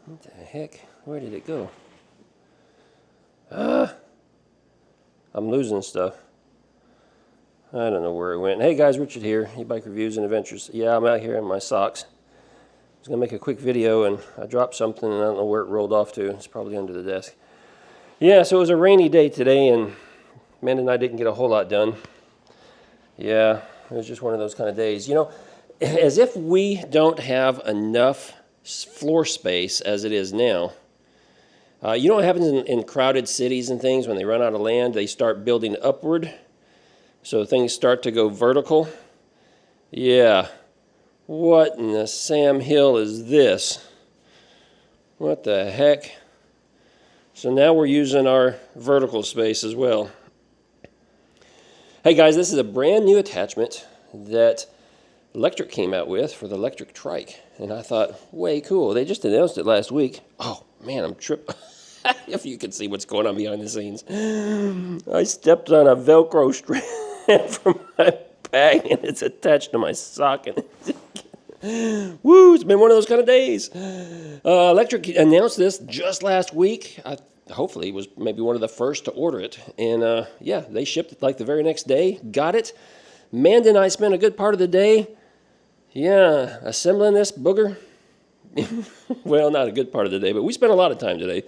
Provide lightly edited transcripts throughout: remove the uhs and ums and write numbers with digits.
What the heck? Where did it go? I'm losing stuff. I don't know where it went. Hey guys, Richard here, e-bike reviews and adventures. Yeah, I'm out here in my socks. I was going to make a quick video and I dropped something and I don't know where it rolled off to. It's probably under the desk. Yeah, so it was a rainy day today and Amanda and I didn't get a whole lot done. Yeah, it was just one of those kind of days. You know, as if we don't have enough floor space as it is now. You know what happens in crowded cities and things when they run out of land? They start building upward, so things start to go vertical. Yeah, what in the Sam Hill is this? What the heck? So now we're using our vertical space as well. Hey guys, this is a brand new attachment that Electric came out with for the electric trike, and I thought, way cool. They just announced it last week. Oh man, I'm tripping. If you can see what's going on behind the scenes. I stepped on a Velcro strap from my bag and it's attached to my sock. And woo, it's been one of those kind of days. Electric announced this just last week. I hopefully was maybe one of the first to order it. And yeah, they shipped it like the very next day. Got it. Amanda and I spent a good part of the day, yeah, assembling this booger. Well, not a good part of the day, but we spent a lot of time today.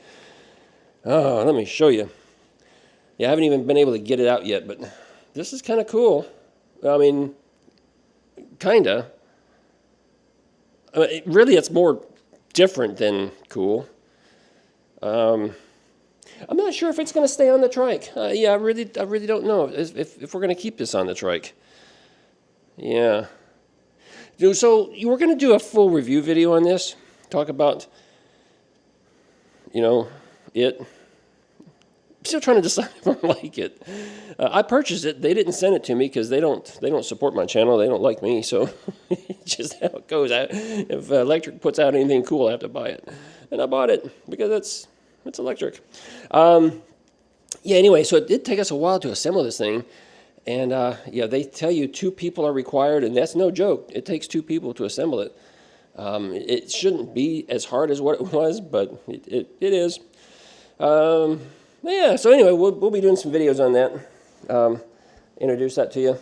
Oh, let me show you. Yeah, I haven't even been able to get it out yet, but this is kind of cool. I mean, kind of. Really, it's more different than cool. I'm not sure if it's going to stay on the trike. Yeah, I really don't know if we're going to keep this on the trike. Yeah. So we're going to do a full review video on this. Talk about, you know, it. I'm still trying to decide if I like it. I purchased it. They didn't send it to me because they don't support my channel. They don't like me. So it's just how it goes. If Electric puts out anything cool, I have to buy it. And I bought it because it's Electric. Yeah. Anyway, so it did take us a while to assemble this thing. And yeah, they tell you 2 people are required, and that's no joke. It takes 2 people to assemble it. It shouldn't be as hard as what it was, but it is. Yeah, so anyway, we'll be doing some videos on that. Introduce that to you.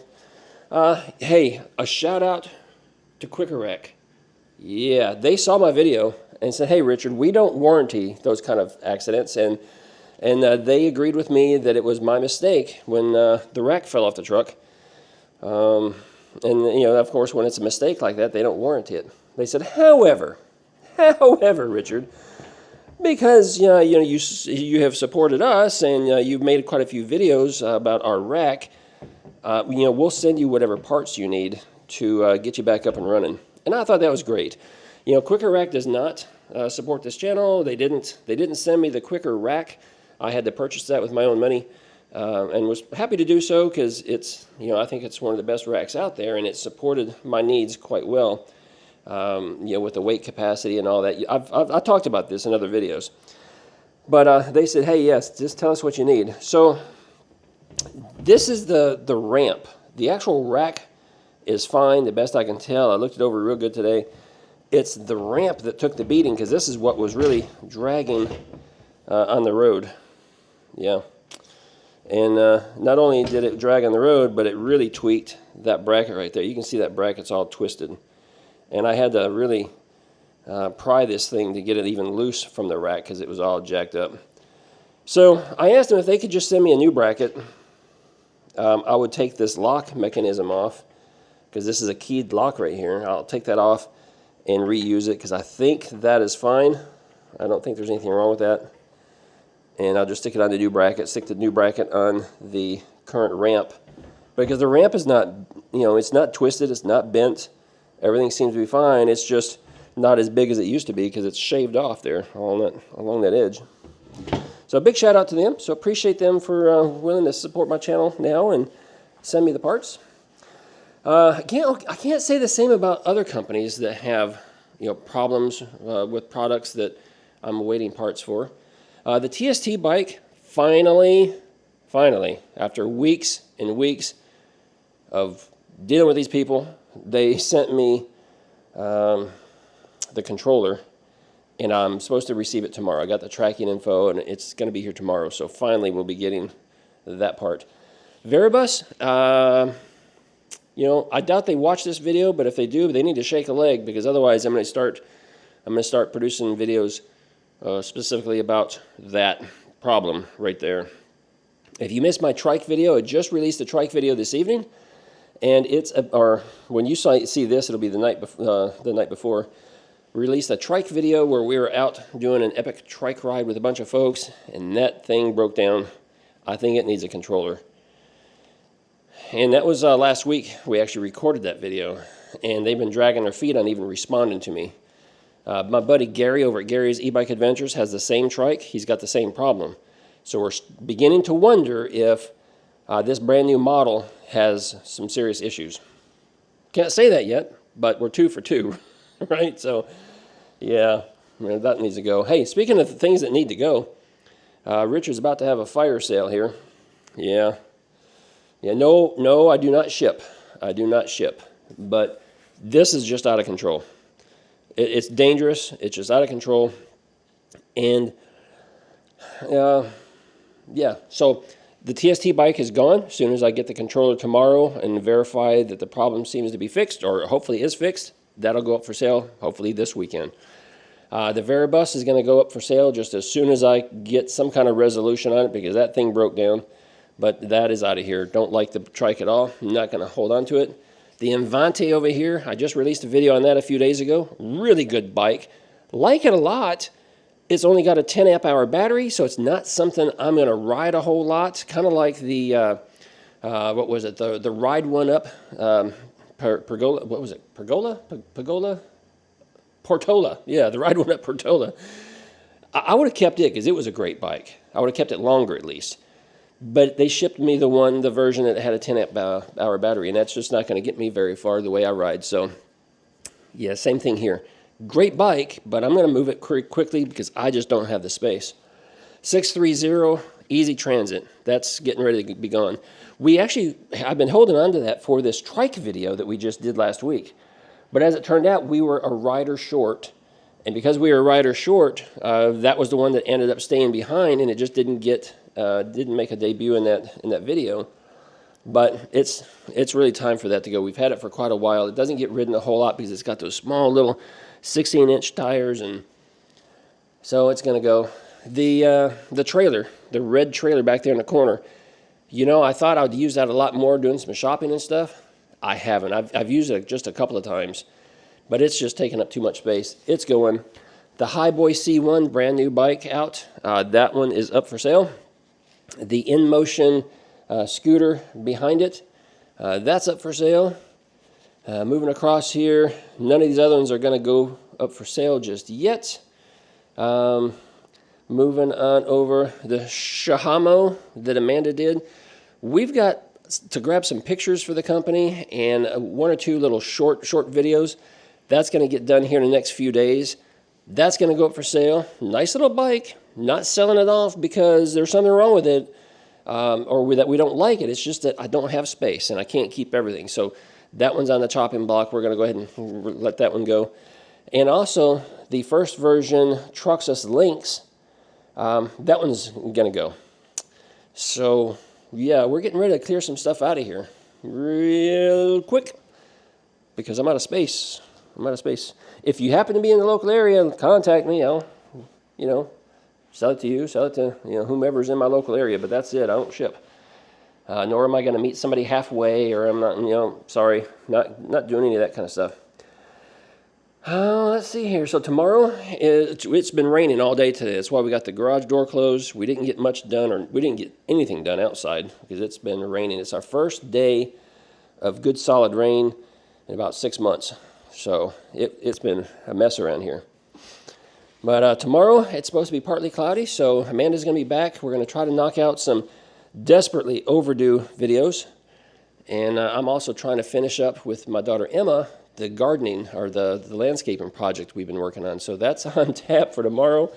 Hey, a shout out to Quicker Rack. Yeah, they saw my video and said, hey, Richard, we don't warranty those kind of accidents. And they agreed with me that it was my mistake when the rack fell off the truck. And, you know, of course, when it's a mistake like that, they don't warranty it. They said, however, Richard, because you have supported us and you've made quite a few videos about our rack, you know, we'll send you whatever parts you need to get you back up and running. And I thought that was great. You know, Quicker Rack does not support this channel. They didn't send me the Quicker Rack. I had to purchase that with my own money, and was happy to do so because it's, you know, I think it's one of the best racks out there, and it supported my needs quite well. You know, with the weight capacity and all that. I've talked about this in other videos. But they said, hey, yes, just tell us what you need. So this is the ramp. The actual rack is fine, the best I can tell. I looked it over real good today. It's the ramp that took the beating because this is what was really dragging on the road. Yeah. And not only did it drag on the road, but it really tweaked that bracket right there. You can see that bracket's all twisted. And I had to really pry this thing to get it even loose from the rack because it was all jacked up. So I asked them if they could just send me a new bracket. I would take this lock mechanism off because this is a keyed lock right here. I'll take that off and reuse it because I think that is fine. I don't think there's anything wrong with that. And I'll just stick it on the new bracket, stick the new bracket on the current ramp. Because the ramp is not, you know, it's not twisted, it's not bent. Everything seems to be fine. It's just not as big as it used to be because it's shaved off there along that edge. So a big shout out to them. So appreciate them for willing to support my channel now and send me the parts. I can't say the same about other companies that have, you know, problems with products that I'm awaiting parts for. The TST bike finally, after weeks and weeks of dealing with these people, they sent me the controller and I'm supposed to receive it tomorrow. I got the tracking info, and it's going to be here tomorrow. So finally, we'll be getting that part. Veribus, you know, I doubt they watch this video, but if they do, they need to shake a leg, because otherwise I'm going to start producing videos specifically about that problem right there. If you missed my trike video, I just released a trike video this evening, and it's or when you see this, it'll be the night before. Released a trike video where we were out doing an epic trike ride with a bunch of folks, and that thing broke down. I think it needs a controller. And that was last week. We actually recorded that video, and they've been dragging their feet on even responding to me. My buddy Gary over at Gary's eBike Adventures has the same trike. He's got the same problem. So we're beginning to wonder if this brand new model has some serious issues. Can't say that yet, but we're 2 for 2, right? So, yeah, that needs to go. Hey, speaking of things that need to go, Richard's about to have a fire sale here. Yeah, no, I do not ship. I do not ship. But this is just out of control. It's dangerous. It's just out of control. And, yeah, so the TST bike is gone. As soon as I get the controller tomorrow and verify that the problem seems to be fixed, or hopefully is fixed, that'll go up for sale, hopefully this weekend. The Veribus is going to go up for sale just as soon as I get some kind of resolution on it, because that thing broke down. But that is out of here. Don't like the trike at all. I'm not going to hold on to it. The Invante over here, I just released a video on that a few days ago. Really good bike. Like it a lot. It's only got a 10 amp hour battery, so it's not something I'm going to ride a whole lot. Kind of like the, what was it, the Ride One Up Pergola, what was it, Pergola? Portola, yeah, the Ride One Up Portola. I would have kept it because it was a great bike. I would have kept it longer at least. But they shipped me the version that had a 10 amp hour battery, and that's just not going to get me very far the way I ride. So, yeah, same thing here. Great bike, but I'm going to move it quickly because I just don't have the space. 630 Easy Transit. That's getting ready to be gone. I've been holding on to that for this trike video that we just did last week. But as it turned out, we were a rider short. And because we were a rider short, that was the one that ended up staying behind, and it just didn't make a debut in that video. But it's really time for that to go. We've had it for quite a while. It doesn't get ridden a whole lot because it's got those small little 16-inch tires, and so it's going to go. The trailer, the red trailer back there in the corner, you know, I thought I'd use that a lot more doing some shopping and stuff. I haven't. I've used it just a couple of times, but it's just taking up too much space. It's going. The Highboy C1, brand new bike out. That one is up for sale. The InMotion scooter behind it, that's up for sale. Moving across here, none of these other ones are going to go up for sale just yet. Moving on over, the Shahamo that Amanda did. We've got to grab some pictures for the company and 1 or 2 little short videos. That's going to get done here in the next few days. That's going to go up for sale. Nice little bike. Not selling it off because there's something wrong with it or that we don't like it. It's just that I don't have space and I can't keep everything. So that one's on the chopping block. We're going to go ahead and let that one go. And also the first version Truxus Lynx, that one's going to go. So yeah, we're getting ready to clear some stuff out of here real quick because I'm out of space. If you happen to be in the local area, contact me. I'll, sell it to you, sell it to whomever's in my local area. But that's it. I don't ship. Nor am I going to meet somebody halfway, or I'm not. Sorry, not doing any of that kind of stuff. Let's see here. So tomorrow, it's been raining all day today. That's why we got the garage door closed. We didn't get much done, or we didn't get anything done outside because it's been raining. It's our first day of good solid rain in about 6 months. So it's been a mess around here. But tomorrow, it's supposed to be partly cloudy, so Amanda's going to be back. We're going to try to knock out some desperately overdue videos. And I'm also trying to finish up with my daughter Emma the gardening or the landscaping project we've been working on. So that's on tap for tomorrow.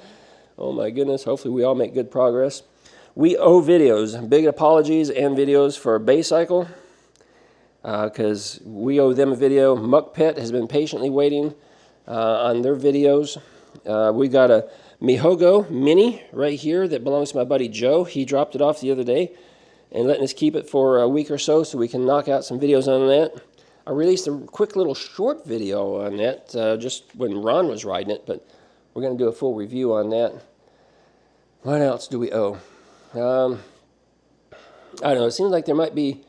Oh my goodness, hopefully we all make good progress. We owe videos, big apologies and videos for Baycycle because we owe them a video. Muck Pet has been patiently waiting on their videos. We got a Mihogo Mini right here that belongs to my buddy Joe. He dropped it off the other day and letting us keep it for a week or so we can knock out some videos on that. I released a quick little short video on that just when Ron was riding it, but we're going to do a full review on that. What else do we owe? I don't know. It seems like there might be...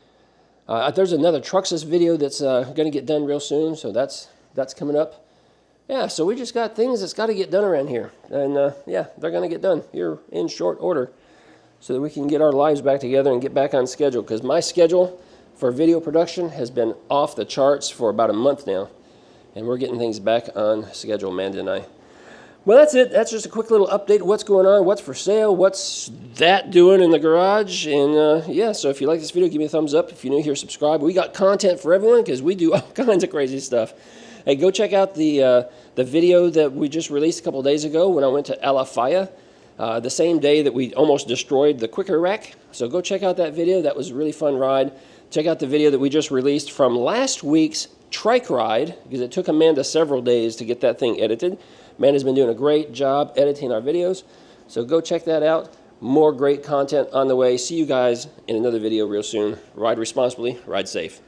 there's another Truxas video that's going to get done real soon, so that's coming up. Yeah, so we just got things that's got to get done around here. And yeah, they're going to get done here in short order so that we can get our lives back together and get back on schedule. Because my schedule for video production has been off the charts for about a month now. And we're getting things back on schedule, Amanda and I. Well, that's it. That's just a quick little update of what's going on, what's for sale, what's that doing in the garage. And yeah, so if you like this video, give me a thumbs up. If you're new here, subscribe. We got content for everyone because we do all kinds of crazy stuff. Hey, go check out the video that we just released a couple days ago when I went to Alafaya, the same day that we almost destroyed the Quicker Wreck. So go check out that video. That was a really fun ride. Check out the video that we just released from last week's trike ride, because it took Amanda several days to get that thing edited. Amanda's been doing a great job editing our videos. So go check that out. More great content on the way. See you guys in another video real soon. Ride responsibly, ride safe.